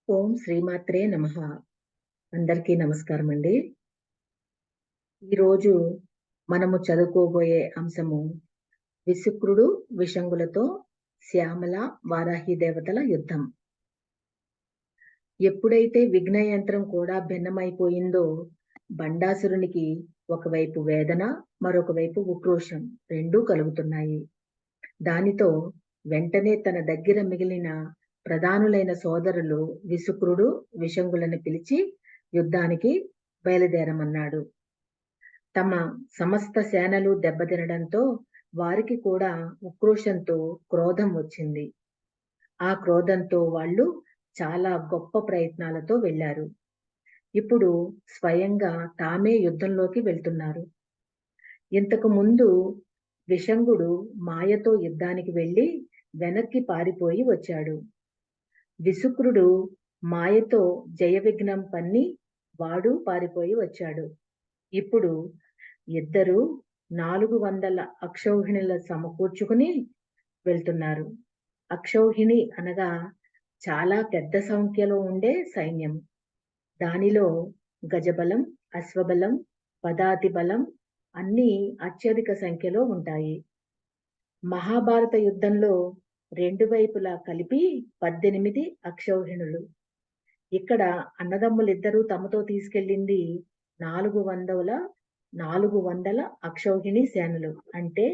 ఓం శ్రీమాత్రే నమః. అందరికీ నమస్కారం అండి. ఈరోజు మనము చదువుకోబోయే అంశము విశుక్రుడు విషంగులతో శ్యామల వారాహి దేవతల యుద్ధం. ఎప్పుడైతే విఘ్న యంత్రం కూడా భిన్నమైపోయిందో బండాసురునికి ఒకవైపు వేదన, మరొక వైపు ఉక్రోషం రెండూ కలుగుతున్నాయి. దానితో వెంటనే తన దగ్గర మిగిలిన ప్రధానులైన సోదరులు విశుక్రుడు విషంగులను పిలిచి యుద్ధానికి బయలుదేరమన్నాడు. తమ సమస్త సేనలు దెబ్బతినడంతో వారికి కూడా ఉక్రోషంతో క్రోధం వచ్చింది. ఆ క్రోధంతో వాళ్ళు చాలా గొప్ప ప్రయత్నాలతో వెళ్లారు. ఇప్పుడు స్వయంగా తామే యుద్ధంలోకి వెళ్తున్నారు. ఇంతకు ముందు విషంగుడు మాయతో యుద్ధానికి వెళ్లి వెనక్కి పారిపోయి వచ్చాడు. విశుక్రుడు మాయతో జయ విఘ్నం పన్ని వాడు పారిపోయి వచ్చాడు. ఇప్పుడు ఇద్దరు 400 అక్షౌహిణుల సమకూర్చుకుని వెళ్తున్నారు. అక్షౌహిణి అనగా చాలా పెద్ద సంఖ్యలో ఉండే సైన్యం. దానిలో గజబలం, అశ్వబలం, పదాతి బలం అన్నీ అత్యధిక సంఖ్యలో ఉంటాయి. మహాభారత యుద్ధంలో రెండు వైపులా కలిపి 18 అక్షౌహిణులు. ఇక్కడ అన్నదమ్ములిద్దరూ తమతో తీసుకెళ్ళింది 400 అక్షౌహిణి సేనలు. అంటే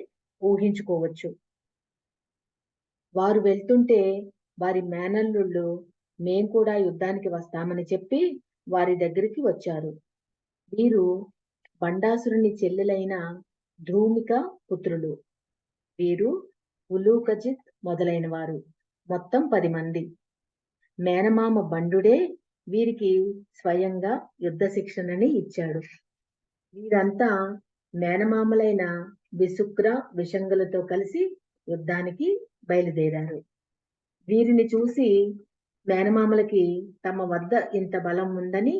ఊహించుకోవచ్చు. వారు వెళ్తుంటే వారి మేనల్లుళ్ళు మేం కూడా యుద్ధానికి వస్తామని చెప్పి వారి దగ్గరికి వచ్చారు. వీరు బండాసురుని చెల్లెలైన ధూమిక పుత్రులు. వీరు ఉలూకజిత్ మొదలైన వారు. మొత్తం 10 మంది. మేనమామ బండుడే వీరికి స్వయంగా యుద్ధ శిక్షణని ఇచ్చాడు. వీరంతా మేనమామలైన విశుక్ర విషంగులతో కలిసి యుద్ధానికి బయలుదేరారు. వీరిని చూసి మేనమామలకి తమ వద్ద ఇంత బలం ఉందని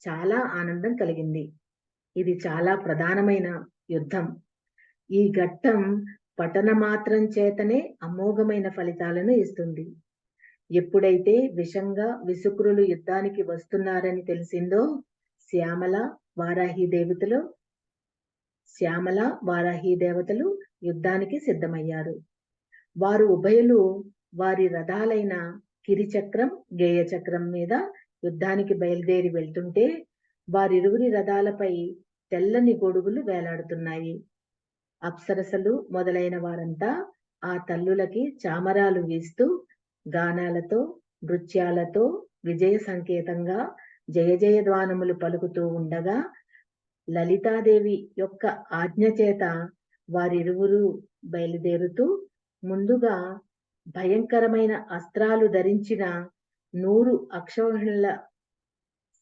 చాలా ఆనందం కలిగింది. ఇది చాలా ప్రధానమైన యుద్ధం. ఈ ఘట్టం పఠన మాత్రం చేతనే అమోఘమైన ఫలితాలను ఇస్తుంది. ఎప్పుడైతే విశుక్రులు యుద్ధానికి వస్తున్నారని తెలిసిందో శ్యామల వారాహి దేవతలు యుద్ధానికి సిద్ధమయ్యారు. వారు ఉభయులు వారి రథాలైన కిరిచక్రం, గేయచక్రం మీద యుద్ధానికి బయలుదేరి వెళ్తుంటే వారిరువురి రథాలపై తెల్లని గొడుగులు వేలాడుతున్నాయి. అప్సరసలు మొదలైన వారంతా ఆ తల్లులకి చామరాలు వీస్తూ గానాలతో, నృత్యాలతో విజయ సంకేతంగా జయ జయధ్వానములు పలుకుతూ ఉండగా లలితాదేవి యొక్క ఆజ్ఞ చేత వారిరువురు బయలుదేరుతూ ముందుగా భయంకరమైన అస్త్రాలు ధరించిన 100 అక్షౌహిణుల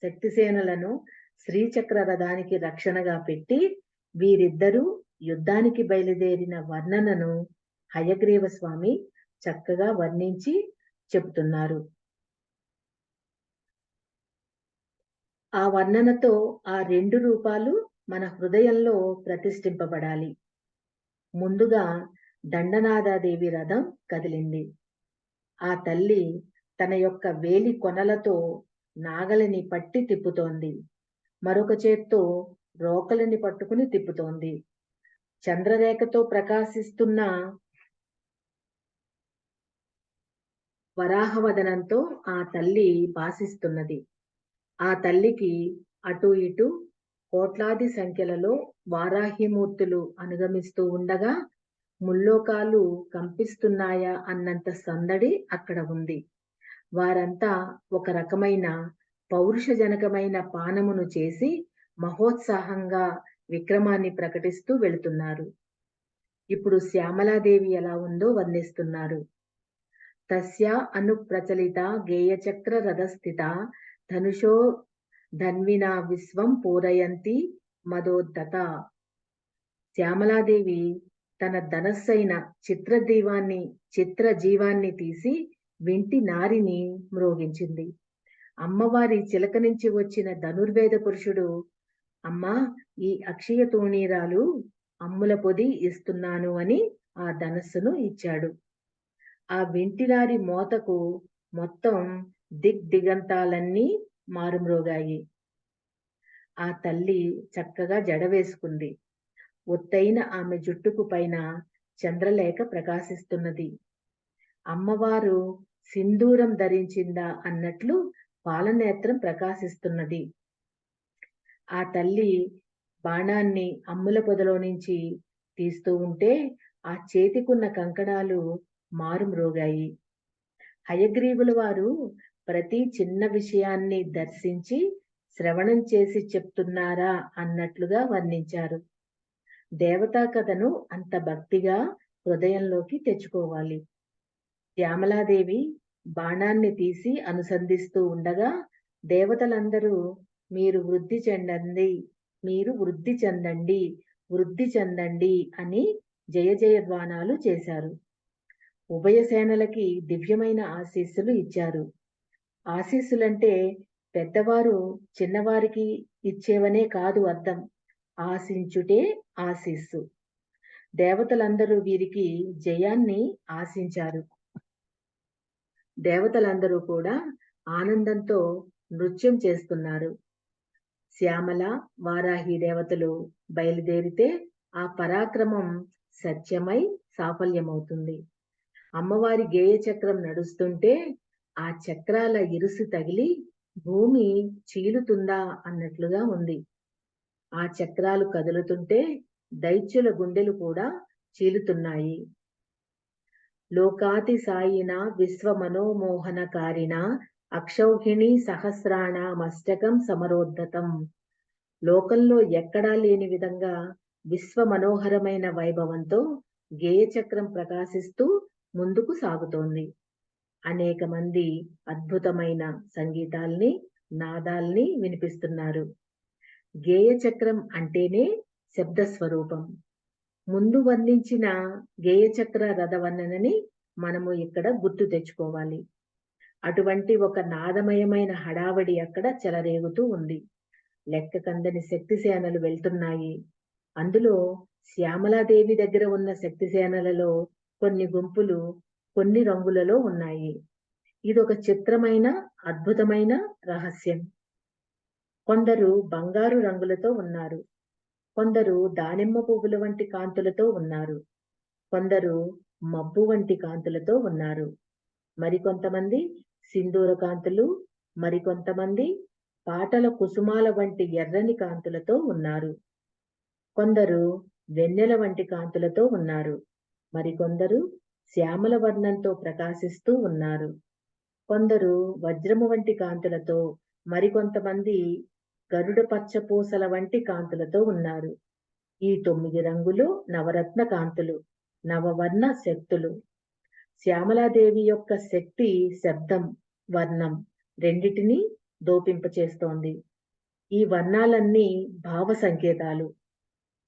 శక్తిసేనలను శ్రీచక్ర రథానికి రక్షణగా పెట్టి వీరిద్దరూ యుద్ధానికి బయలుదేరిన వర్ణనను హయగ్రీవ స్వామి చక్కగా వర్ణించి చెబుతున్నారు. ఆ వర్ణనతో ఆ 2 రూపాలు మన హృదయంలో ప్రతిష్ఠింపబడాలి. ముందుగా దండనాదాదేవి రథం కదిలింది. ఆ తల్లి తన యొక్క వేలి కొనలతో నాగలిని పట్టి తిప్పుతోంది. మరొక చేత్తో రోకలిని పట్టుకుని తిప్పుతోంది. చంద్రరేఖతో ప్రకాశిస్తున్న వరాహవదనంతో ఆ తల్లి భాసిస్తున్నది. ఆ తల్లికి అటు ఇటు కోట్లాది సంఖ్యలలో వారాహిమూర్తులు అనుగమిస్తూ ఉండగా ముల్లోకాలు కంపిస్తున్నాయా అన్నంత సందడి అక్కడ ఉంది. వారంతా ఒక రకమైన పౌరుషజనకమైన పానమును చేసి మహోత్సాహంగా విక్రమాన్ని ప్రకటిస్తూ వెళుతున్నారు. ఇప్పుడు శ్యామలాదేవి ఎలా ఉందో వర్ణిస్తున్నారు. తస్యా అనుప్రచలిత గేయచక్ర రథస్థిత ధనుషో ధన్వినా విశ్వం పూరయంతి మదోద్ధత. శ్యామలాదేవి తన ధనస్సైన చిత్రజీవాన్ని తీసి వింటి నారిని మ్రోగించింది. అమ్మవారి చిలక నుంచి వచ్చిన ధనుర్వేద పురుషుడు, అమ్మా ఈ అక్షయ తూణీరాలు అమ్ముల పొది ఇస్తున్నాను అని ఆ ధనస్సును ఇచ్చాడు. ఆ వింటినారి మోతకు మొత్తం దిగ్దిగంతాలన్నీ మారుమ్రోగాయి. ఆ తల్లి చక్కగా జడ వేసుకుంది. ఒత్తైన ఆమె జుట్టుకు పైన చంద్రలేఖ ప్రకాశిస్తున్నది. అమ్మవారు సింధూరం ధరించిందా అన్నట్లు పాలనేత్రం ప్రకాశిస్తున్నది. ఆ తల్లి బాణాన్ని అమ్ముల పొదలో నుంచి తీస్తూ ఉంటే ఆ చేతికున్న కంకణాలు మారుమ్రోగాయి. హయగ్రీవుల వారు ప్రతి చిన్న విషయాన్ని దర్శించి శ్రవణం చేసి చెప్తున్నారా అన్నట్లుగా వర్ణించారు. దేవతా కథను అంత భక్తిగా హృదయంలోకి తెచ్చుకోవాలి. శ్యామలాదేవి బాణాన్ని తీసి అనుసంధిస్తూ ఉండగా దేవతలందరూ మీరు వృద్ధి చెందండి, మీరు వృద్ధి చెందండి, వృద్ధి చెందండి అని జయ జయధ్వానాలు చేశారు. ఉభయ సేనలకి దివ్యమైన ఆశీస్సులు ఇచ్చారు. ఆశీస్సులంటే పెద్దవారు చిన్నవారికి ఇచ్చేవనే కాదు అర్థం. ఆశించుటే ఆశీస్సు. దేవతలందరూ వీరికి జయాన్ని ఆశించారు. దేవతలందరూ కూడా ఆనందంతో నృత్యం చేస్తున్నారు. శ్యామల, వారాహి దేవతలు బయలుదేరితే ఆ పరాక్రమం సత్యమై సాఫల్యమవుతుంది. అమ్మవారి గేయ చక్రం నడుస్తుంటే ఆ చక్రాల ఇరుసు తగిలి భూమి చీలుతుందా అన్నట్లుగా ఉంది. ఆ చక్రాలు కదులుతుంటే దైత్యుల గుండెలు కూడా చీలుతున్నాయి. లోకాతి సాయిన విశ్వ మనోమోహనకారిణ అక్షౌహిణి సహస్రాణమష్టకం సమరోద్ధతం. లోకంలో ఎక్కడా లేని విధంగా విశ్వ మనోహరమైన వైభవంతో గేయ చక్రం ప్రకాశిస్తూ ముందుకు సాగుతోంది. అనేక మంది అద్భుతమైన సంగీతాల్ని, నాదాల్ని వినిపిస్తున్నారు. గేయ చక్రం అంటేనే శబ్ద స్వరూపం. ముందు వర్ణించిన గేయ చక్ర రథ వర్ణనని మనము ఇక్కడ గుర్తు తెచ్చుకోవాలి. అటువంటి ఒక నాదమయమైన హడావడి అక్కడ చెలరేగుతూ ఉంది. లెక్క కందని శక్తి సేనలు వెళ్తున్నాయి. అందులో శ్యామలాదేవి దగ్గర ఉన్న శక్తి సేనలలో కొన్ని గుంపులు కొన్ని రంగులలో ఉన్నాయి. ఇదొక చిత్రమైన అద్భుతమైన రహస్యం. కొందరు బంగారు రంగులతో ఉన్నారు. కొందరు దానిమ్మ పువ్వుల వంటి కాంతులతో ఉన్నారు. కొందరు మబ్బు వంటి కాంతులతో ఉన్నారు. మరికొంతమంది సింధూర కాంతులు, మరికొంతమంది పాటల కుసుమాల వంటి ఎర్రని కాంతులతో ఉన్నారు. కొందరు వెన్నెల వంటి కాంతులతో ఉన్నారు. మరికొందరు శ్యామల వర్ణంతో ప్రకాశిస్తూ ఉన్నారు. కొందరు వజ్రము వంటి కాంతులతో, మరికొంతమంది గరుడ పచ్చ పూసల వంటి కాంతులతో ఉన్నారు. ఈ 9 రంగులు నవరత్న కాంతులు, నవవర్ణ శక్తులు. శ్యామలాదేవి యొక్క శక్తి శబ్దం, వర్ణం రెండిటిని దోపింపచేస్తోంది. ఈ వర్ణాలన్నీ భావ సంకేతాలు.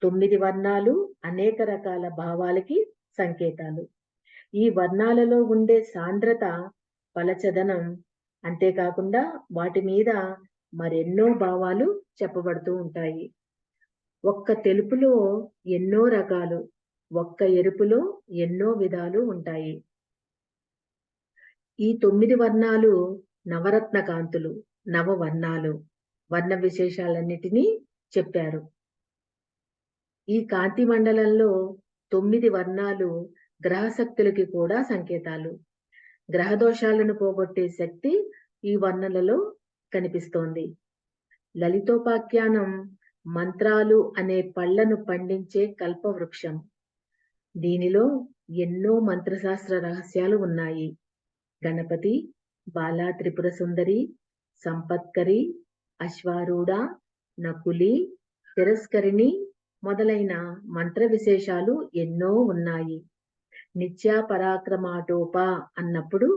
9 వర్ణాలు అనేక రకాల భావాలకి సంకేతాలు. ఈ వర్ణాలలో ఉండే సాంద్రత, పలచదనం, అంతేకాకుండా వాటి మీద మరెన్నో భావాలు చెప్పబడుతూ ఉంటాయి. ఒక్క తెలుపులో ఎన్నో రకాలు, ఒక్క ఎరుపులో ఎన్నో విధాలు ఉంటాయి. ఈ 9 వర్ణాలు నవరత్న కాంతులు, నవవర్ణాలు, వర్ణ విశేషాలన్నిటినీ చెప్పారు. ఈ కాంతి మండలంలో 9 వర్ణాలు గ్రహశక్తులకి కూడా సంకేతాలు. గ్రహ దోషాలను పోగొట్టే శక్తి ఈ వర్ణలలో కనిపిస్తోంది. లలితోపాఖ్యానం మంత్రాలు అనే పళ్లను పండించే కల్పవృక్షం. దీనిలో ఎన్నో మంత్రశాస్త్ర రహస్యాలు ఉన్నాయి. గణపతి, బాలా త్రిపుర సుందరి, సంపత్కరి, అశ్వారూఢ, నకులి, తిరస్కరిణి మొదలైన మంత్ర విశేషాలు ఎన్నో ఉన్నాయి. నిత్యా పరాక్రమాటోప అన్నప్పుడు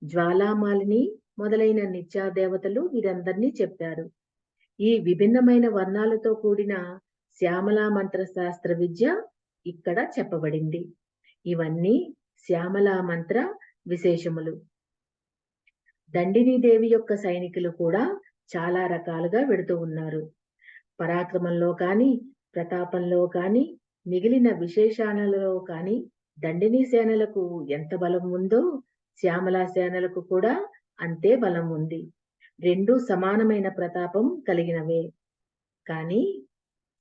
జ్వాలామాలిని మొదలైన నిత్యా దేవతలు వీరందరినీ చెప్పారు. ఈ విభిన్నమైన వర్ణాలతో కూడిన శ్యామలా మంత్ర శాస్త్ర విద్య ఇక్కడ చెప్పబడింది. ఇవన్నీ శ్యామలా మంత్ర విశేషములు. దండినీదేవి యొక్క సైనికులు కూడా చాలా రకాలుగా వెడుతూ ఉన్నారు. పరాక్రమంలో కానీ, ప్రతాపంలో కానీ, మిగిలిన విశేషాలలో కానీ దండిని సేనలకు ఎంత బలం ఉందో శ్యామలా సేనలకు కూడా అంతే బలం ఉంది. రెండూ సమానమైన ప్రతాపం కలిగినవే. కానీ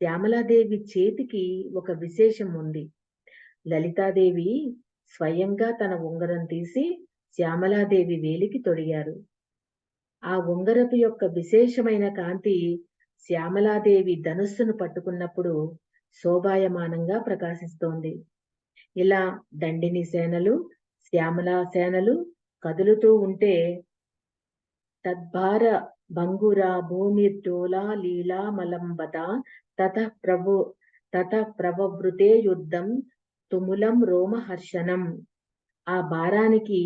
శ్యామలాదేవి చేతికి ఒక విశేషం ఉంది. లలితాదేవి స్వయంగా తన ఉంగరం తీసి శ్యామలాదేవి వేలికి తొడిగారు. ఆ ఉంగరపు యొక్క విశేషమైన కాంతి శ్యామలాదేవి ధనుస్సును పట్టుకున్నప్పుడు శోభాయమానంగా ప్రకాశిస్తోంది. ఇలా దండిని సేనలు, శ్యామలా సేనలు కదులుతూ ఉంటే తద్భార భంగురా భూమిర్డోలా లీలా మలంబత తత ప్రవవృతే యుద్ధం తుములం రోమహర్షణం. ఆ భారానికి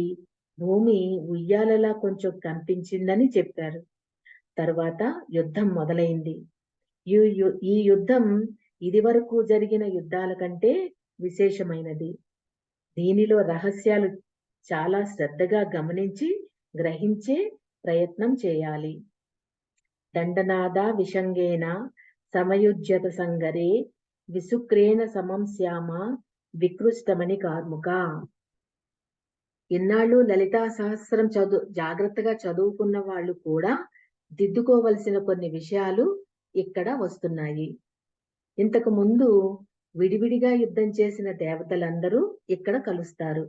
భూమి ఉయ్యాలలా కొంచెం కంపించిందని చెప్పారు. తరువాత యుద్ధం మొదలైంది. ఈ యుద్ధం ఇదివరకు జరిగిన యుద్ధాల కంటే విశేషమైనది. దీనిలో రహస్యాలు చాలా శ్రద్ధగా గమనించి గ్రహించే ప్రయత్నం చేయాలి. దండనాద విషంగేన సమయుజ్యత సంగరే విసుక్రేణ సమం శ్యామ వికృష్టమణి కార్ముక. ఇన్నాళ్ళు లలితా సహస్రం జాగ్రత్తగా చదువుకున్న వాళ్ళు కూడా దిద్దుకోవలసిన కొన్ని విషయాలు ఇక్కడ వస్తున్నాయి. ఇంతకు ముందు విడివిడిగా యుద్ధం చేసిన దేవతలందరూ ఇక్కడ కలుస్తారు.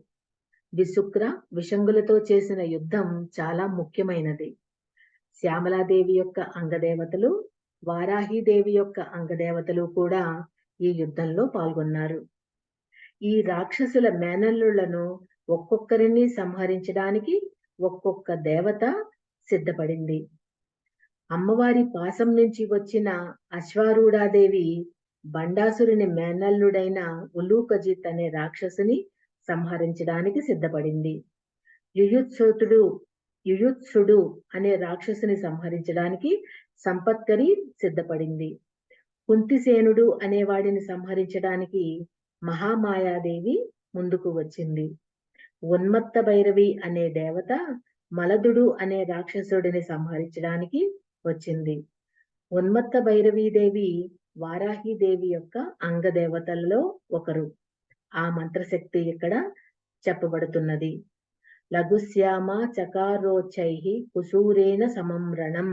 విశుక్ర విషంగులతో చేసిన యుద్ధం చాలా ముఖ్యమైనది. శ్యామలాదేవి యొక్క అంగదేవతలు, వారాహీదేవి యొక్క అంగదేవతలు కూడా ఈ యుద్ధంలో పాల్గొన్నారు. ఈ రాక్షసుల మేనల్లులను ఒక్కొక్కరిని సంహరించడానికి ఒక్కొక్క దేవత సిద్ధపడింది. అమ్మవారి పాసం నుంచి వచ్చిన అశ్వారూఢాదేవి బండాసురుని మేనల్లుడైన ఉలూకజిత్ అనే రాక్షసుని సంహరించడానికి సిద్ధపడింది. యుయుత్సుడు అనే రాక్షసుని సంహరించడానికి సంపత్కరి సిద్ధపడింది. కుంతిసేనుడు అనే వాడిని సంహరించడానికి మహామాయాదేవి ముందుకు వచ్చింది. ఉన్మత్త భైరవి అనే దేవత మలదుడు అనే రాక్షసుడిని సంహరించడానికి వచ్చింది. ఉన్మత్త భైరవీదేవి వారాహీదేవి యొక్క అంగదేవతలలో ఒకరు. ఆ మంత్రశక్తి ఇక్కడ చెప్పబడుతున్నది. లఘుశ్యామ చకారోచ్చై కుసూరేణ సమమ్రణం.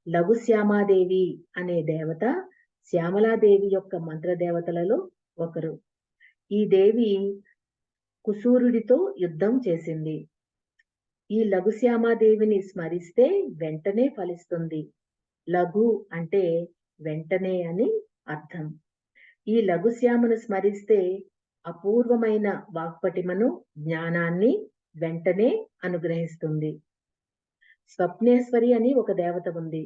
లఘుశ్యామాదేవి అనే దేవత శ్యామలాదేవి యొక్క మంత్రదేవతలలో ఒకరు. ఈ దేవి కుసూరుడితో యుద్ధం చేసింది. ఈ లఘుశ్యామాదేవిని స్మరిస్తే వెంటనే ఫలిస్తుంది. లఘు అంటే వెంటనే అని అర్థం. ఈ లఘుశ్యామను స్మరిస్తే అపూర్వమైన వాక్పటిమను, జ్ఞానాన్ని వెంటనే అనుగ్రహిస్తుంది. స్వప్నేశ్వరి అని ఒక దేవత ఉంది.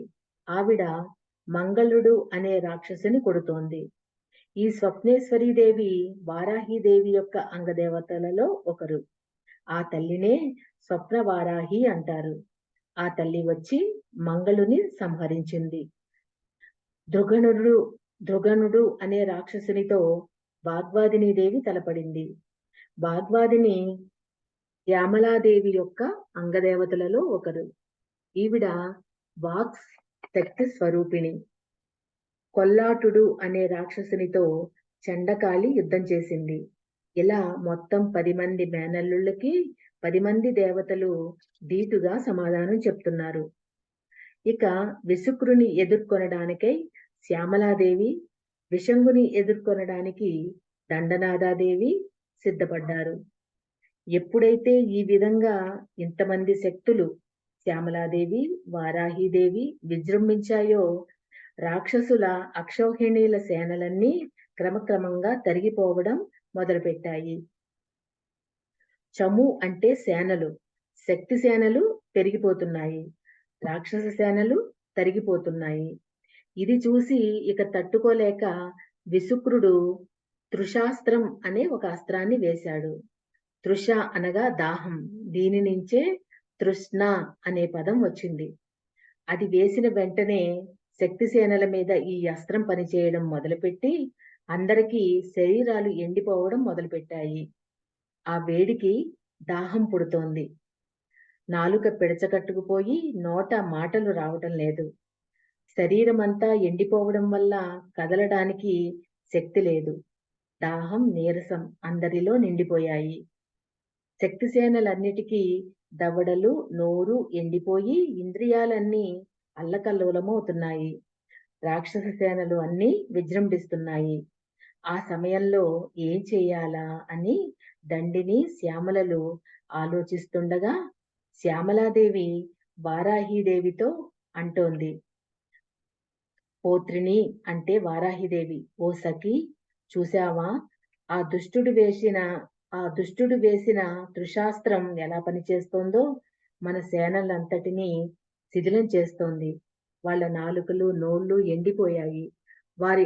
ఆవిడ మంగళుడు అనే రాక్షసుని కొడుతోంది. ఈ స్వప్నేశ్వరి దేవి వారాహీదేవి యొక్క అంగదేవతలలో ఒకరు. ఆ తల్లినే స్వప్న వారాహి అంటారు. ఆ తల్లి వచ్చి మంగళుని సంహరించింది. ధృగణుడు అనే రాక్షసునితో వాగ్వాదిని దేవి తలపడింది. వాగ్వాదిని శ్యామలాదేవి యొక్క అంగదేవతలలో ఒకరు. ఈవిడ వాక్ శక్తి స్వరూపిణి. కొల్లాటుడు అనే రాక్షసునితో చండకాళి యుద్ధం చేసింది. ఇలా మొత్తం 10 మంది మేనల్లుళ్ళకి 10 మంది దేవతలు ధీటుగా సమాధానం చెప్తున్నారు. ఇక విశుక్రుని ఎదుర్కొనడానికై శ్యామలాదేవి, విషంగుని ఎదుర్కొనడానికి దండనాదాదేవి సిద్ధపడ్డారు. ఎప్పుడైతే ఈ విధంగా ఇంతమంది శక్తులు శ్యామలాదేవి, వారాహీదేవి విజృంభించాయో రాక్షసుల అక్షౌహిణీల సేనలన్నీ క్రమక్రమంగా తరిగిపోవడం మొదలుపెట్టాయి. చము అంటే సేనలు, శక్తి సేనలు పెరిగిపోతున్నాయి, రాక్షస సేనలు తరిగిపోతున్నాయి. ఇది చూసి ఇక తట్టుకోలేక విశుక్రుడు తృషాస్త్రం అనే ఒక అస్త్రాన్ని వేశాడు. తృష అనగా దాహం, దీని నుంచే తృష్ణ అనే పదం వచ్చింది. అది వేసిన వెంటనే శక్తి సేనల మీద ఈ అస్త్రం పనిచేయడం మొదలుపెట్టి అందరికీ శరీరాలు ఎండిపోవడం మొదలుపెట్టాయి. ఆ వేడికి దాహం పుడుతోంది. నాలుక పిడచకట్టుకుపోయి నోట మాటలు రావటం లేదు. శరీరం అంతా ఎండిపోవడం వల్ల కదలడానికి శక్తి లేదు. దాహం, నీరసం అందరిలో నిండిపోయాయి. శక్తి సేనలన్నిటికీ దవడలు, నోరు ఎండిపోయి ఇంద్రియాలన్నీ అల్లకల్లోలమవుతున్నాయి. రాక్షస సేనలు అన్నీ విజృంభిస్తున్నాయి. ఆ సమయంలో ఏం చేయాలా అని దండిని, శ్యామలలు ఆలోచిస్తుండగా శ్యామలాదేవి వారాహీదేవితో అంటోంది. పోత్రిని అంటే వారాహిదేవి, ఓ సఖి, చూశావా ఆ దుష్టుడు వేసిన త్రిశాస్త్రం ఎలా పనిచేస్తోందో? మన సేనలంతటినీ శిథిలం చేస్తోంది. వాళ్ళ నాలుకలు, నోళ్ళు ఎండిపోయాయి. వారి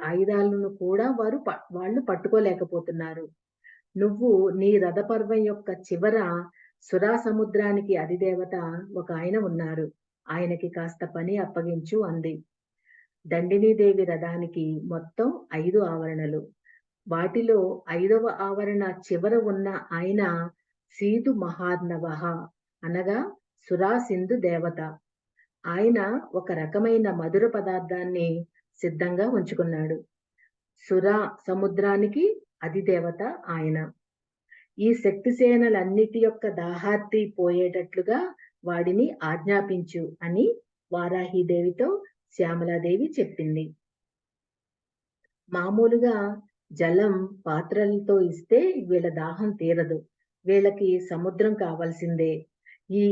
ఆయుధాలను కూడా వాళ్ళు పట్టుకోలేకపోతున్నారు. నువ్వు నీ రథపర్వం యొక్క చివర సురా సముద్రానికి అధిదేవత ఒక ఆయన ఉన్నారు. ఆయనకి కాస్త పని అప్పగించు అంది. దండినీదేవి రథానికి మొత్తం 5 ఆవరణలు. వాటిలో 5వ ఆవరణ చివర ఉన్న ఆయన సీతు మహార్ణవః అనగా సురాసింధు దేవత. ఆయన ఒక రకమైన మధుర పదార్థాన్ని సిద్ధంగా ఉంచుకున్నాడు. సురా సముద్రానికి అధిదేవత ఆయన. ఈ శక్తిసేనలన్నిటి యొక్క దాహార్తి పోయేటట్లుగా వాడిని ఆజ్ఞాపించు అని వారాహీదేవితో శ్యామలాదేవి చెప్పింది. మామూలుగా జలం పాత్రలతో ఇస్తే వీళ్ళ దాహం తీరదు. వీళ్ళకి సముద్రం కావాల్సిందే. ఈ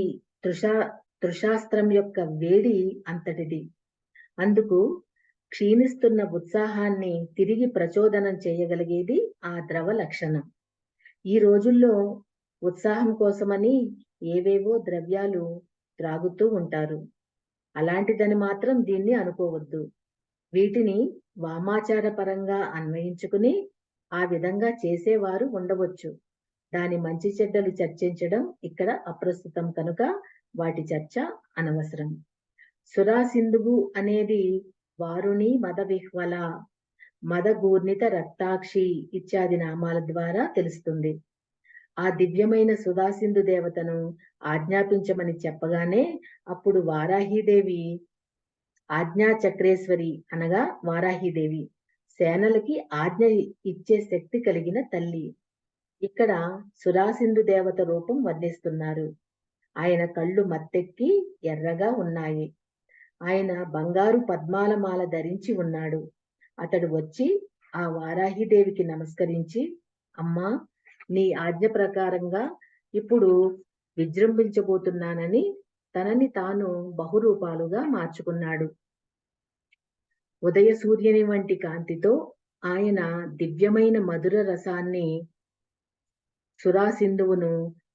త్రిశాస్త్రం యొక్క వేడి అంతటిది. అందుకు క్షీణిస్తున్న ఉత్సాహాన్ని తిరిగి ప్రచోదనం చేయగలిగేది ఆ ద్రవ లక్షణం. ఈ రోజుల్లో ఉత్సాహం కోసమని ఏవేవో ద్రవ్యాలు త్రాగుతూ ఉంటారు. అలాంటిదని మాత్రం దీన్ని అనుకోవద్దు. వీటిని వామాచార పరంగా అన్వయించుకుని ఆ విధంగా చేసేవారు ఉండవచ్చు. దాని మంచి చెడ్డలు చర్చించడం ఇక్కడ అప్రస్తుతం కనుక వాటి చర్చ అనవసరం. సురాసింధువు అనేది వారుణి మద విహ్వల, మదగూర్ణిత రక్తాక్షి ఇత్యాది నామాల ద్వారా తెలుస్తుంది. ఆ దివ్యమైన సుధాసింధు దేవతను ఆజ్ఞాపించమని చెప్పగానే అప్పుడు వారాహీదేవి ఆజ్ఞా చక్రేశ్వరి అనగా వారాహీదేవి సేనలకి ఆజ్ఞ ఇచ్చే శక్తి కలిగిన తల్లి. ఇక్కడ సురాసింధు దేవత రూపం వర్ణిస్తున్నారు. ఆయన కళ్ళు మత్తెక్కి ఎర్రగా ఉన్నాయి. ఆయన బంగారు పద్మాల మాల ధరించి ఉన్నాడు. అతడు వచ్చి ఆ వారాహిదేవికి నమస్కరించి, అమ్మా, నీ ఆజ్ఞ ప్రకారంగా ఇప్పుడు విజృంభించబోతున్నానని తనని తాను బహురూపాలుగా మార్చుకున్నాడు. ఉదయ సూర్యుని వంటి కాంతితో ఆయన దివ్యమైన మధుర రసాన్ని సురాసింధువును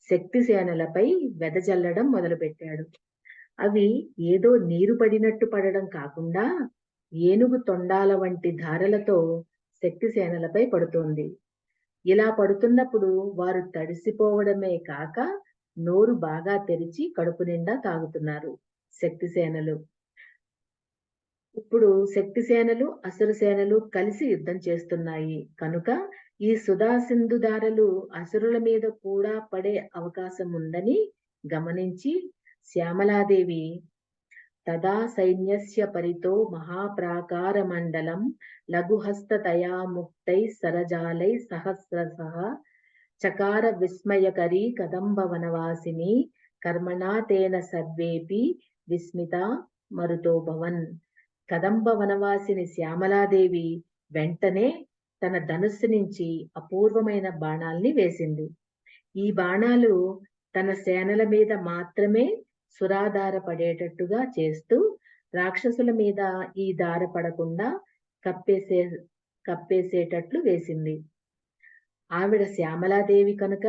శక్తి సేనలపై వెదజల్లడం మొదలుపెట్టాడు. అవి ఏదో నీరు పడినట్టు పడడం కాకుండా ఏనుగు తొండాల వంటి ధారలతో శక్తి సేనలపై పడుతోంది. ఇలా పడుతున్నప్పుడు వారు తడిసిపోవడమే కాక నోరు బాగా తెరిచి కడుపు నిండా తాగుతున్నారు శక్తి సేనలు. ఇప్పుడు శక్తి సేనలు, అసుర సేనలు కలిసి యుద్ధం చేస్తున్నాయి కనుక ఈ సుధాసింధు ధారలు అసురుల మీద కూడా పడే అవకాశం ఉందని గమనించి శ్యామలాదేవి తదా సైన్యస్య పరితో మహాప్రాకార మండలం లఘుహస్తతయా ముక్తై సరజాలై సహస్రశః చకార విస్మయకరీ కదంబ వనవాసిని కర్మణా తేన సర్వేపి విస్మిత మరుతో భవన్. కదంబ వనవాసిని శ్యామలాదేవి వెంటనే తన ధనుస్సు నుంచి అపూర్వమైన బాణాల్ని వేసింది. ఈ బాణాలు తన సేనల మీద మాత్రమే సురాధార పడేటట్టుగా చేస్తూ రాక్షసుల మీద ఈ దార పడకుండా కప్పేసేటట్లు వేసింది. ఆవిడ శ్యామలాదేవి కనుక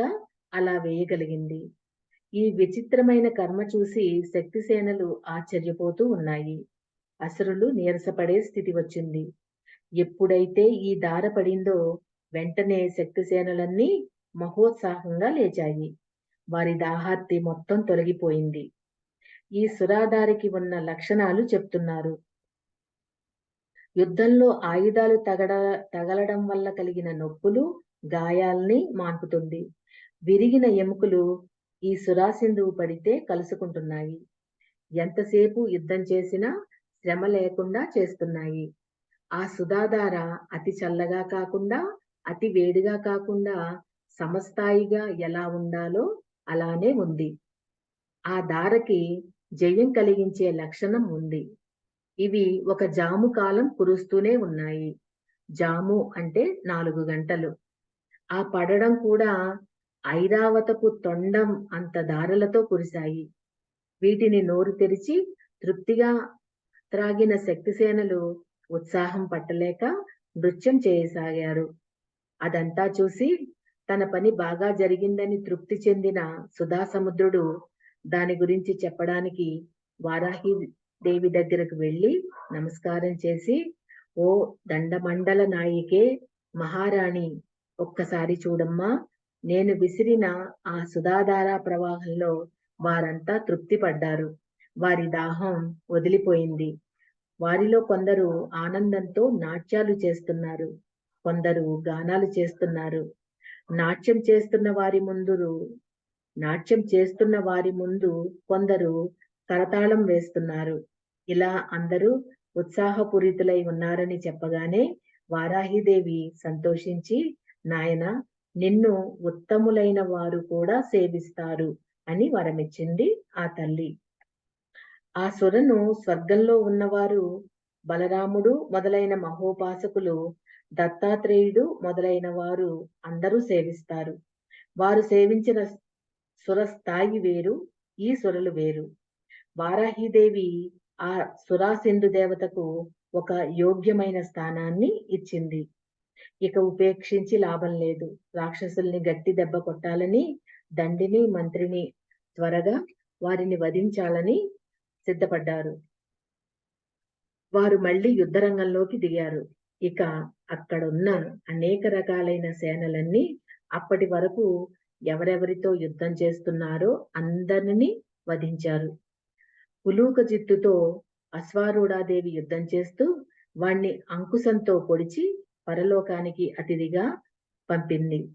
అలా వేయగలిగింది. ఈ విచిత్రమైన కర్మ చూసి శక్తి సేనలు ఆశ్చర్యపోతూ ఉన్నాయి. అసురులు నీరసపడే స్థితి వచ్చింది. ఎప్పుడైతే ఈ దార పడిందో వెంటనే శక్తి సేనలన్నీ మహోత్సాహంగా లేచాయి. వారి దాహార్తి మొత్తం తొలగిపోయింది. ఈ సురాధారికి ఉన్న లక్షణాలు చెప్తున్నారు. యుద్ధంలో ఆయుధాలు తగలడం వల్ల కలిగిన నొప్పులు, గాయాల్ని మాన్పుతుంది. విరిగిన ఎముకలు ఈ సురాసింధువు పడితే కలుసుకుంటున్నాయి. ఎంతసేపు యుద్ధం చేసినా శ్రమ లేకుండా చేస్తున్నాయి. ఆ సుధాధార అతి చల్లగా కాకుండా, అతి వేడిగా కాకుండా సమస్థాయిగా ఎలా ఉండాలో అలానే ఉంది. ఆ దారకి జయం కలిగించే లక్షణం ఉంది. ఇవి ఒక జాము కాలం కురుస్తూనే ఉన్నాయి. జాము అంటే 4 గంటలు. ఆ పడడం కూడా ఐరావతపు తొండం అంత దారలతో కురిశాయి. వీటిని నోరు తెరిచి తృప్తిగా త్రాగిన శక్తిసేనలు ఉత్సాహం పట్టలేక నృత్యం చేయసాగారు. అదంతా చూసి తన పని బాగా జరిగిందని తృప్తి చెందిన సుధాసముద్రుడు దాని గురించి చెప్పడానికి వారాహి దేవి దగ్గరకు వెళ్ళి నమస్కారం చేసి, "ఓ దండమండల నాయికే మహారాణి, ఒక్కసారి చూడమ్మా, నేను విసిరిన ఆ సుధాధార ప్రవాహంలో వారంతా తృప్తి పడ్డారు. వారి దాహం వదిలిపోయింది. వారిలో కొందరు ఆనందంతో నాట్యాలు చేస్తున్నారు. కొందరు గానాలు చేస్తున్నారు. నాట్యం చేస్తున్న వారి ముందురు నాట్యం చేస్తున్న వారి ముందు కొందరు కరతాళం వేస్తున్నారు. ఇలా అందరూ ఉత్సాహపూరితులై ఉన్నారని చెప్పగానే వారాహిదేవి సంతోషించి, నాయనా, నిన్ను ఉత్తములైన వారు కూడా సేవిస్తారు అని వరమిచ్చింది ఆ తల్లి. ఆ సురను స్వర్గంలో ఉన్నవారు, బలరాముడు మొదలైన మహోపాసకులు, దత్తాత్రేయుడు మొదలైన వారు అందరూ సేవిస్తారు. వారు సేవించిన సుర స్థాయి వేరు, ఈ సురలు వేరు. వారాహిదేవి ఆ సురాసింధు దేవతకు ఒక యోగ్యమైన స్థానాన్ని ఇచ్చింది. ఇక ఉపేక్షించి లాభం లేదు. రాక్షసుల్ని గట్టి దెబ్బ కొట్టాలని దండిని, మంత్రిని త్వరగా వారిని వధించాలని సిద్ధపడ్డారు. వారు మళ్ళీ యుద్ధరంగంలోకి దిగారు. ఇక అక్కడున్న అనేక రకాలైన సేనలన్నీ అప్పటి వరకు ఎవరెవరితో యుద్ధం చేస్తున్నారో అందరినీ వధించారు. ఉలూక జిత్తుతో అశ్వారూఢాదేవి యుద్ధం చేస్తూ వాణ్ణి అంకుశంతో పొడిచి పరలోకానికి అతిథిగా పంపింది.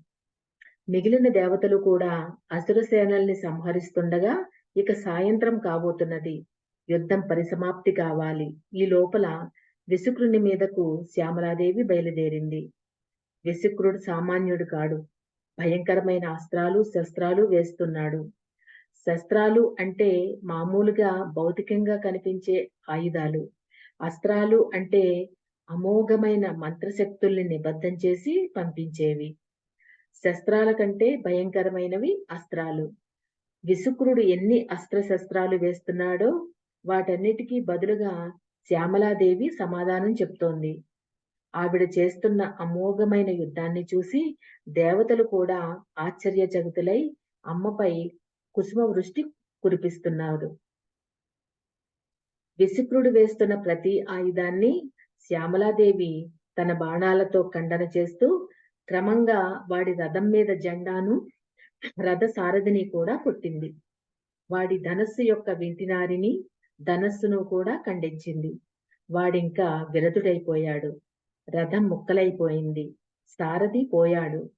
మిగిలిన దేవతలు కూడా అసుర సేనల్ని సంహరిస్తుండగా ఇక సాయంత్రం కాబోతున్నది. యుద్ధం పరిసమాప్తి కావాలి. ఈ లోపల విశుక్రుని మీదకు శ్యామలాదేవి బయలుదేరింది. విశుక్రుడు సామాన్యుడు కాడు. భయంకరమైన అస్త్రాలు, శస్త్రాలు వేస్తున్నాడు. శస్త్రాలు అంటే మామూలుగా భౌతికంగా కనిపించే ఆయుధాలు. అస్త్రాలు అంటే అమోఘమైన మంత్రశక్తుల్ని నిబద్ధం చేసి పంపించేవి. శస్త్రాల కంటే భయంకరమైనవి అస్త్రాలు. విశుక్రుడు ఎన్ని అస్త్రశస్త్రాలు వేస్తున్నాడో వాటన్నిటికీ బదులుగా శ్యామలాదేవి సమాధానం చెప్తోంది. ఆవిడ చేస్తున్న అమోఘమైన యుద్ధాన్ని చూసి దేవతలు కూడా ఆశ్చర్యచకితులై అమ్మపై కుసుమ వృష్టి కురిపిస్తున్నారు. విశుక్రుడు వేస్తున్న ప్రతి ఆయుధాన్ని శ్యామలాదేవి తన బాణాలతో ఖండన చేస్తూ క్రమంగా వాడి రథం మీద జెండాను, రథ సారథిని కూడా కొట్టింది. వాడి ధనస్సు యొక్క వింటినారిని, ధనస్సును కూడా ఖండించింది. వాడింకా విరతుడైపోయాడు. రథం ముక్కలైపోయింది. సారథి పోయాడు.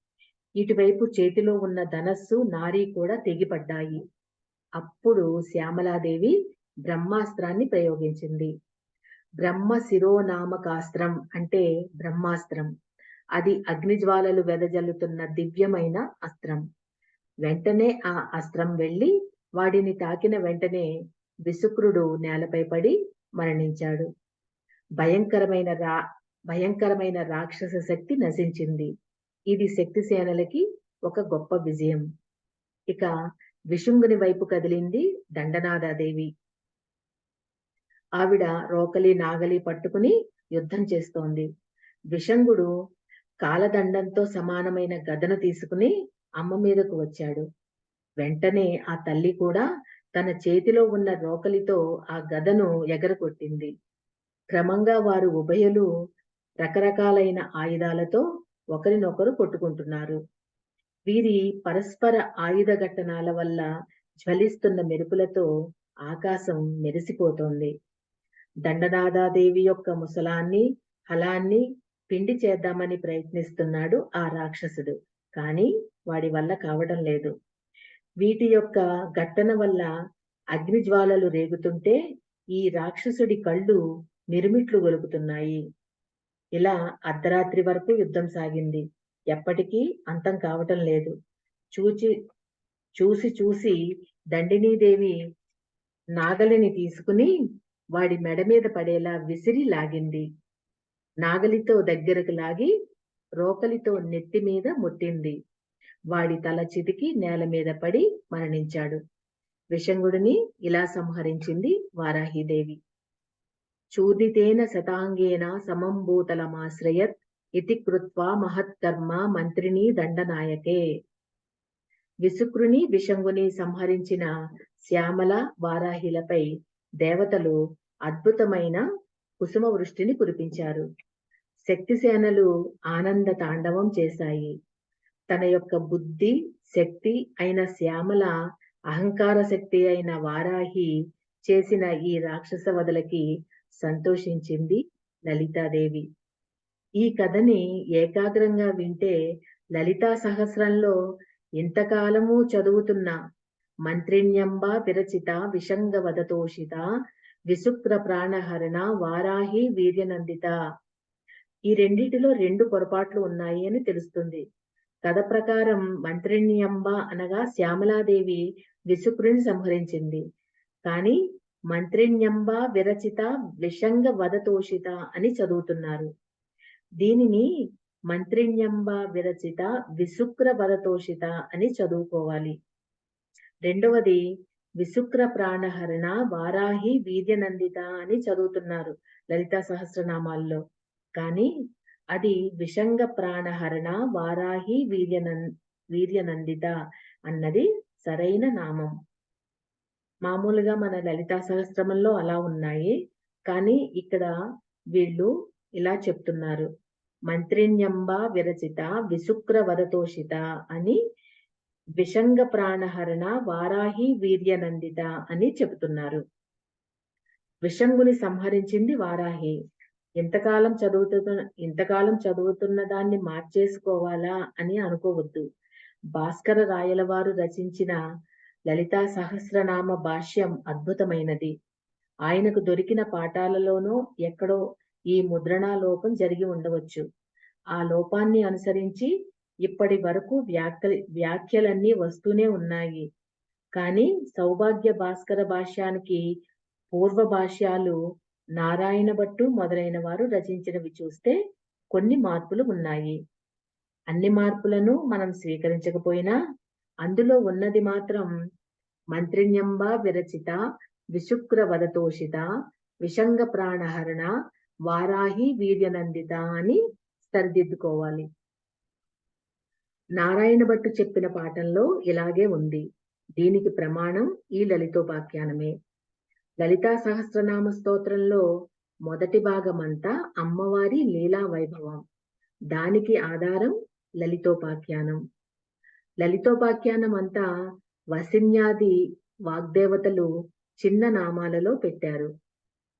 ఇటువైపు చేతిలో ఉన్న ధనస్సు, నారి కూడా తెగిపడ్డాయి. అప్పుడు శ్యామలాదేవి బ్రహ్మాస్త్రాన్ని ప్రయోగించింది. బ్రహ్మ శిరోనామకాస్త్రం అంటే బ్రహ్మాస్త్రం. అది అగ్నిజ్వాలలు వెదజల్లుతున్న దివ్యమైన అస్త్రం. వెంటనే ఆ అస్త్రం వెళ్లి వాడిని తాకిన వెంటనే విశుక్రుడు నేలపై పడి మరణించాడు. భయంకరమైన రాక్షస శక్తి నశించింది. ఇది శక్తిసేనలకి ఒక గొప్ప విజయం. ఇక విశుంగుని వైపు కదిలింది దండనాదాదేవి. ఆవిడ రోకలి, నాగలి పట్టుకుని యుద్ధం చేస్తోంది. విశంగుడు కాలదండంతో సమానమైన గదను తీసుకుని అమ్మ మీదకు వచ్చాడు. వెంటనే ఆ తల్లి కూడా తన చేతిలో ఉన్న రోకలితో ఆ గదను ఎగరగొట్టింది. క్రమంగా వారు ఉభయులు రకరకాలైన ఆయుధాలతో ఒకరినొకరు కొట్టుకుంటున్నారు. వీరి పరస్పర ఆయుధ ఘట్టనాల వల్ల జ్వలిస్తున్న మెరుపులతో ఆకాశం మెరిసిపోతోంది. దండనాదాదేవి యొక్క ముసలాన్ని, హలాన్ని పిండి చేద్దామని ప్రయత్నిస్తున్నాడు ఆ రాక్షసుడు. కానీ వాడి వల్ల కావడం లేదు. వీటి యొక్క ఘట్టన వల్ల అగ్నిజ్వాలలు రేగుతుంటే ఈ రాక్షసుడి కళ్ళు మిరుమిట్లు గొలుపుతున్నాయి. ఇలా అర్ధరాత్రి వరకు యుద్ధం సాగింది. ఎప్పటికీ అంతం కావటం లేదు. చూచి చూసి చూసి దండినీదేవి నాగలిని తీసుకుని వాడి మెడ మీద పడేలా విసిరి లాగింది. నాగలితో దగ్గరకు లాగి రోకలితో నెత్తి మీద ముట్టింది. వాడి తల చితికి నేల మీద పడి మరణించాడు. విషంగుడిని ఇలా సంహరించింది వారాహిదేవి. చూర్ణితేన శతాంగేన సమం భూతలమాశ్రయత్ ఇతి కృత్వా మహత్కర్మ మంత్రిణీ దండనాయకే. విసుక్రుని విషంగుని సంహరించిన శ్యామల వారాహిలపై దేవతలు అద్భుతమైన కుసుమ వృష్టిని కురిపించారు. శక్తిసేనలు ఆనంద తాండవం చేశాయి. తన యొక్క బుద్ధి శక్తి అయిన శ్యామల, అహంకార శక్తి అయిన వారాహి చేసిన ఈ రాక్షస వదలకి సంతోషించింది లలితాదేవి. ఈ కథని ఏకాగ్రంగా వింటే లలితా సహస్రంలో ఇంతకాలము చదువుతున్న మంత్రిణ్యంబ విరచిత విషంగ వదతోషిత విశుక్ర ప్రాణహరణ వారాహి వీర్యనందిత, ఈ రెండిటిలో 2 పొరపాట్లు ఉన్నాయి అని తెలుస్తుంది. కథ ప్రకారం మంత్రిణ్యంబ అనగా శ్యామలాదేవి విశుక్రుని సంహరించింది. కానీ మంత్రిణ్యంబ విరచిత విషంగ వదతోషిత అని చదువుతున్నారు. దీనిని మంత్రిణ్యంబ విరచిత విశుక్ర వదతోషిత అని చదువుకోవాలి. రెండవది విశుక్ర ప్రాణహరణ వారాహి వీర్యనందిత అని చదువుతున్నారు లలితా సహస్రనామాల్లో. కానీ అది విషంగ ప్రాణహరణ వారాహి వీర్యనందిత అన్నది సరైన నామం. మామూలుగా మన లలితా సహస్రమంలో అలా ఉన్నాయి, కానీ ఇక్కడ వీళ్ళు ఇలా చెప్తున్నారు, మంత్రిణ్యంబ విరచిత విశుక్ర వదతోషిత అని విషంగ ప్రాణహరణ వారాహి వీర్యనందిత అని చెబుతున్నారు. విషంగుని సంహరించింది వారాహి. ఇంతకాలం చదువుతున్న దాన్ని మార్చేసుకోవాలా అని అనుకోవద్దు. భాస్కర రాయల వారు రచించిన లలితా సహస్రనామ భాష్యం అద్భుతమైనది. ఆయనకు దొరికిన పాఠాలలోనో ఎక్కడో ఈ ముద్రణా లోపం జరిగి ఉండవచ్చు. ఆ లోపాన్ని అనుసరించి ఇప్పటి వరకు వ్యాఖ్యలన్నీ వస్తూనే ఉన్నాయి. కానీ సౌభాగ్య భాస్కర భాష్యానికి పూర్వ భాష్యాలు నారాయణ భట్టు మొదలైన వారు రచించినవి చూస్తే కొన్ని మార్పులు ఉన్నాయి. అన్ని మార్పులను మనం స్వీకరించకపోయినా అందులో ఉన్నది మాత్రం మంత్రిణ్యంబ విరచిత విశుక్ర వదతోషిత విషంగ ప్రాణహరణ వారాహి వీర్యనందిత అని సరిదిద్దుకోవాలి. నారాయణ భట్టు చెప్పిన పాఠంలో ఇలాగే ఉంది. దీనికి ప్రమాణం ఈ లలితోపాఖ్యానమే. లలితా సహస్రనామ స్తోత్రంలో మొదటి భాగమంతా అమ్మవారి లీలా వైభవం. దానికి ఆధారం లలితోపాఖ్యానం. లలితోపాఖ్యానం అంతా వసిన్యాది వాగ్దేవతలు చిన్న నామాలలో పెట్టారు.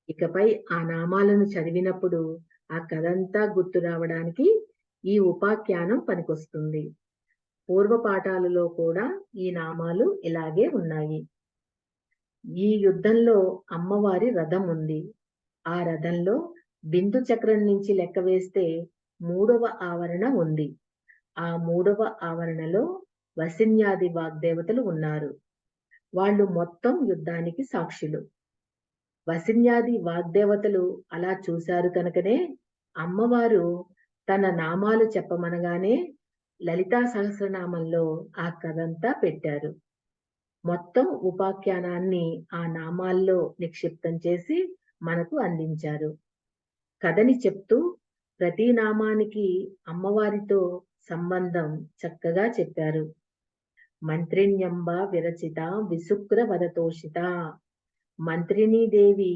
ఇకపై ఆ నామాలను చదివినప్పుడు ఆ కథంతా గుర్తు రావడానికి ఈ ఉపాఖ్యానం పనికొస్తుంది. పూర్వ పాఠాలలో కూడా ఈ నామాలు ఇలాగే ఉన్నాయి. ఈ యుద్ధంలో అమ్మవారి రథం ఉంది. ఆ రథంలో బిందు చక్రం నుంచి లెక్క వేస్తే 3వ ఆవరణ ఉంది. ఆ 3వ ఆవరణలో వసిన్యాది వాగ్దేవతలు ఉన్నారు. వాళ్ళు మొత్తం యుద్ధానికి సాక్షులు. వసిన్యాది వాగ్దేవతలు అలా చూశారు కనుకనే అమ్మవారు తన నామాలు చెప్పమనగానే లలితా సహస్రనామంలో ఆ కథంతా పెట్టారు. మొత్తం ఉపాఖ్యానాన్ని ఆ నామాల్లో నిక్షిప్తం చేసి మనకు అందించారు. కథని చెప్తూ ప్రతి నామానికి అమ్మవారితో సంబంధం చక్కగా చెప్పారు. మంత్రిణ్యంబ విరచిత విశుక్ర వదతోషిత, మంత్రిణీదేవి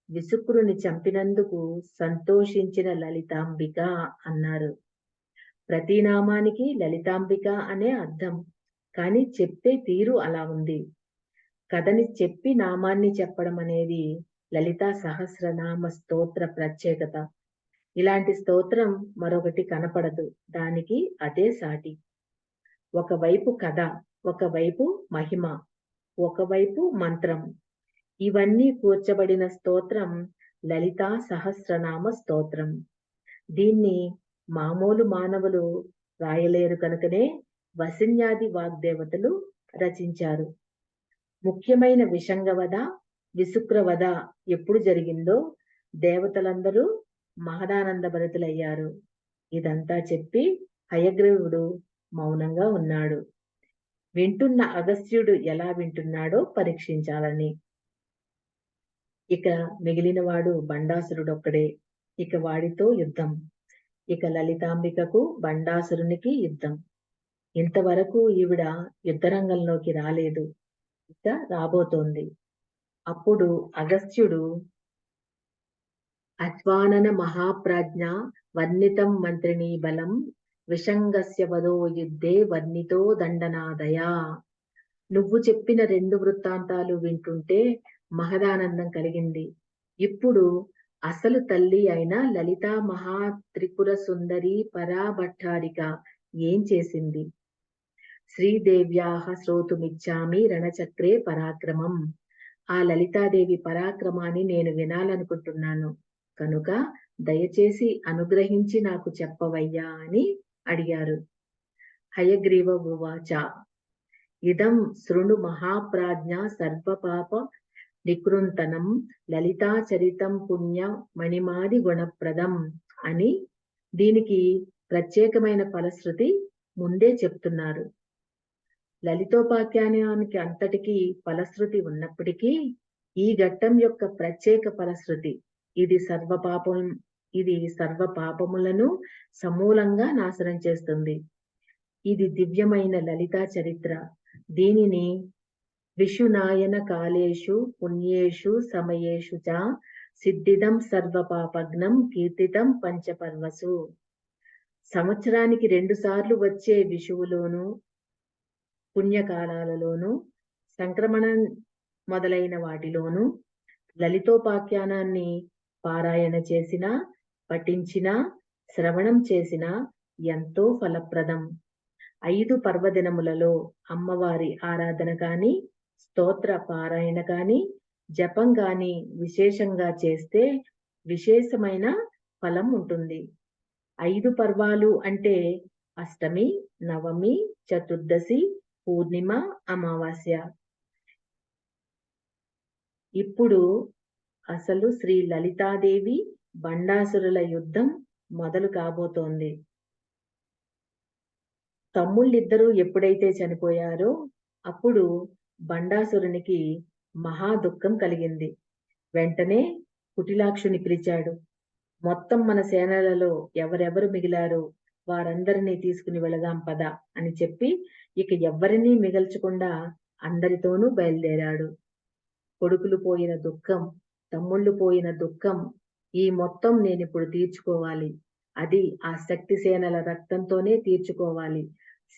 విశుక్రుని చంపినందుకు సంతోషించిన లలితాంబిక అన్నారు. ప్రతి నామానికి లలితాంబిక అనే అర్థం, కానీ చెప్పే తీరు అలా ఉంది. కథని చెప్పి నామాన్ని చెప్పడం అనేది లలితా సహస్రనామ స్తోత్ర ప్రత్యేకత. ఇలాంటి స్తోత్రం మరొకటి కనపడదు. దానికి అదే సాటి. ఒకవైపు కథ, ఒకవైపు మహిమ, ఒకవైపు మంత్రం, ఇవన్నీ కూర్చబడిన స్తోత్రం లలితా సహస్రనామ స్తోత్రం. దీన్ని మామూలు మానవులు రాయలేరు కనుకనే వసిన్యాది వాగ్దేవతలు రచించారు. ముఖ్యమైన విషంగవధ, విశుక్రవధ ఎప్పుడు జరిగిందో దేవతలందరూ మహదానంద భరితులయ్యారు. ఇదంతా చెప్పి హయగ్రీవుడు మౌనంగా ఉన్నాడు. వింటున్న అగస్త్యుడు ఎలా వింటున్నాడో పరీక్షించాలని. ఇక మిగిలినవాడు బండాసురుడొక్కడే. ఇక వాడితో యుద్ధం. ఇక లలితాంబికకు బండాసురునికి యుద్ధం. ఇంతవరకు ఈవిడ యుద్ధరంగంలోకి రాలేదు. ఇక రాబోతోంది. అప్పుడు అగస్త్యుడు అశ్వానన మహాప్రాజ్ఞ వర్ణితం మంత్రిణీ బలం విషంగస్య వదో యుద్ధే వర్ణితో దండనాదయా. నువ్వు చెప్పిన 2 వృత్తాంతాలు వింటుంటే మహదానందం కలిగింది. ఇప్పుడు అసలు తల్లి అయిన లలితా మహాత్రిపుర సుందరి పరాభట్టారిక ఏం చేసింది? శ్రీదేవ్యాః శ్రోతుమిచ్చామి రణచక్రే పరాక్రమం. ఆ లలితాదేవి పరాక్రమాన్ని నేను వినాలనుకుంటున్నాను. కనుక దయచేసి అనుగ్రహించి నాకు చెప్పవయ్యా అని అడిగారు. హయగ్రీవ ఉవాచ ఇదం శృణు మహాప్రాజ్ఞ సర్వపాప నికృంతనం లలితాచరితం పుణ్య మణిమాది గుణప్రదం అని దీనికి ప్రత్యేకమైన ఫలశ్రుతి ముందే చెప్తున్నారు. లలితోపాఖ్యానానికి అంతటికీ ఫలశ్రుతి ఉన్నప్పటికీ ఈ ఘట్టం యొక్క ప్రత్యేక ఫలశ్రుతి ఇది సర్వ పాపములను సమూలంగా నాశనం చేస్తుంది. ఇది దివ్యమైన లలితా చరిత్ర. దీనిని విషునాయన కాలేషు పుణ్యేషు సమయేషు చ సిద్ధిదం సర్వపాపగ్నం కీర్తితం పంచపర్వసు. సంవత్సరానికి 2 సార్లు వచ్చే విషువులోను పుణ్యకాలాలలోను సంక్రమణం మొదలైన వాటిలోను లలితోపాఖ్యానాన్ని పారాయణ చేసిన, పఠించిన, శ్రవణం చేసిన ఎంతో ఫలప్రదం. 5 పర్వదినములలో అమ్మవారి ఆరాధన కాని, స్తోత్ర పారాయణ కాని, జపం కాని విశేషంగా చేస్తే విశేషమైన ఫలం ఉంటుంది. 5 పర్వాలు అంటే అష్టమి, నవమి, చతుర్దశి, పూర్ణిమ, అమావాస్య. ఇప్పుడు అసలు శ్రీ లలితాదేవి బండాసురుల యుద్ధం మొదలు కాబోతోంది. తమ్ముళ్ళిద్దరూ ఎప్పుడైతే చనిపోయారో అప్పుడు బండాసురునికి మహా దుఃఖం కలిగింది. వెంటనే కుటిలాక్షుని పిలిచాడు. మొత్తం మన సేనలలో ఎవరెవరు మిగిలారో వారందరినీ తీసుకుని వెళదాం పద అని చెప్పి ఇక ఎవ్వరినీ మిగల్చకుండా అందరితోనూ బయలుదేరాడు. కొడుకులు పోయిన దుఃఖం, తమ్ముళ్ళు పోయిన దుఃఖం ఈ మొత్తం నేనిప్పుడు తీర్చుకోవాలి. అది ఆ శక్తి సేనల రక్తంతోనే తీర్చుకోవాలి.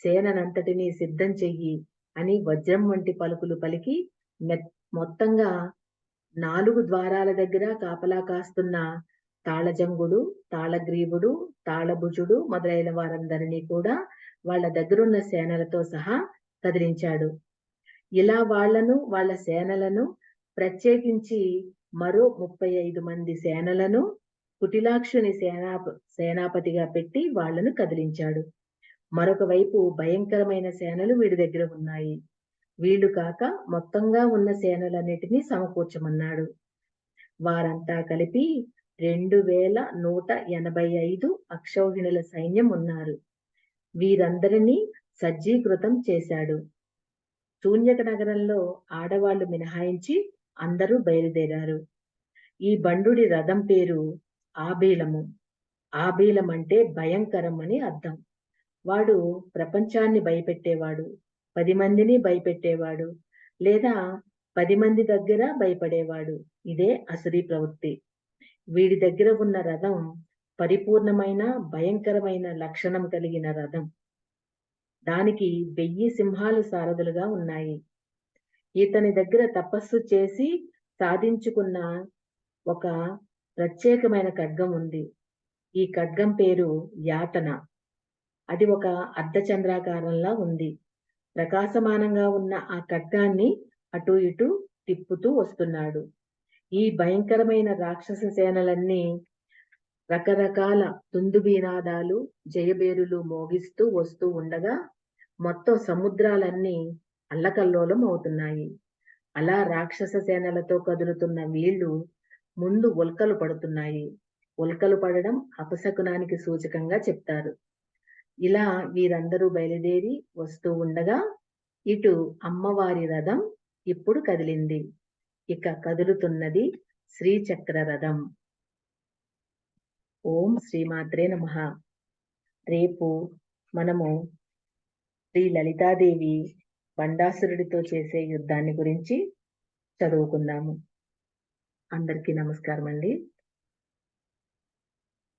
సేననంతటినీ సిద్ధం చెయ్యి అని వజ్రం వంటి పలుకులు పలికి మొత్తంగా 4 ద్వారాల దగ్గర కాపలా కాస్తున్న తాళజంగుడు, తాళగ్రీవుడు, తాళభుజుడు మొదలైన వారందరినీ కూడా వాళ్ళ దగ్గరున్న సేనలతో సహా కదిలించాడు. ఇలా వాళ్ళ సేనలను ప్రత్యేకించి మరో 35 మంది సేనలను కుటిలాక్షుని సేనాపతిగా పెట్టి వాళ్లను కదిలించాడు. మరొక వైపు భయంకరమైన సేనలు వీడి దగ్గర ఉన్నాయి. వీళ్ళు కాక మొత్తంగా ఉన్న సేనలన్నిటినీ సమకూర్చమన్నాడు. వారంతా కలిపి 2185 అక్షౌహిణుల సైన్యం ఉన్నారు. వీరందరినీ సజ్జీకృతం చేశాడు. శూన్యక నగరంలో ఆడవాళ్లు మినహాయించి అందరూ బయలుదేరారు. ఈ బండుడి రథం పేరు ఆబీలము. ఆబీలం అంటే భయంకరం అని అర్థం. వాడు ప్రపంచాన్ని భయపెట్టేవాడు, 10 మందిని భయపెట్టేవాడు, లేదా 10 మంది దగ్గర భయపడేవాడు. ఇదే అసురీ ప్రవృత్తి. వీడి దగ్గర ఉన్న రథం పరిపూర్ణమైన భయంకరమైన లక్షణం కలిగిన రథం. దానికి 1000 సింహాలు సారథులుగా ఉన్నాయి. ఇతని దగ్గర తపస్సు చేసి సాధించుకున్న ఒక ప్రత్యేకమైన ఖడ్గం ఉంది. ఈ ఖడ్గం పేరు యాతన. అది ఒక అర్ధచంద్రాకారంలా ఉంది. ప్రకాశమానంగా ఉన్న ఆ ఖడ్గాన్ని అటు ఇటు తిప్పుతూ వస్తున్నాడు. ఈ భయంకరమైన రాక్షస సేనలన్నీ రకరకాల దుందుబీనాదాలు, జయబేరులు మోగిస్తూ వస్తూ ఉండగా మొత్తం సముద్రాలన్నీ అల్లకల్లోలం అవుతున్నాయి. అలా రాక్షస సేనలతో కదులుతున్న వీళ్ళు ముందు ఉల్కలు పడుతున్నాయి. ఉల్కలు పడడం అపశకునానికి సూచకంగా చెప్తారు. ఇలా వీరందరూ బయలుదేరి వస్తూ ఉండగా ఇటు అమ్మవారి రథం ఇప్పుడు కదిలింది. ఇక కదులుతున్నది శ్రీచక్ర రథం. ఓం శ్రీమాత్రే నమః. రేపు మనము శ్రీ లలితాదేవి బండాసురుడితో చేసే యుద్ధాన్ని గురించి చదువుకుందాము. అందరికీ నమస్కారం అండి.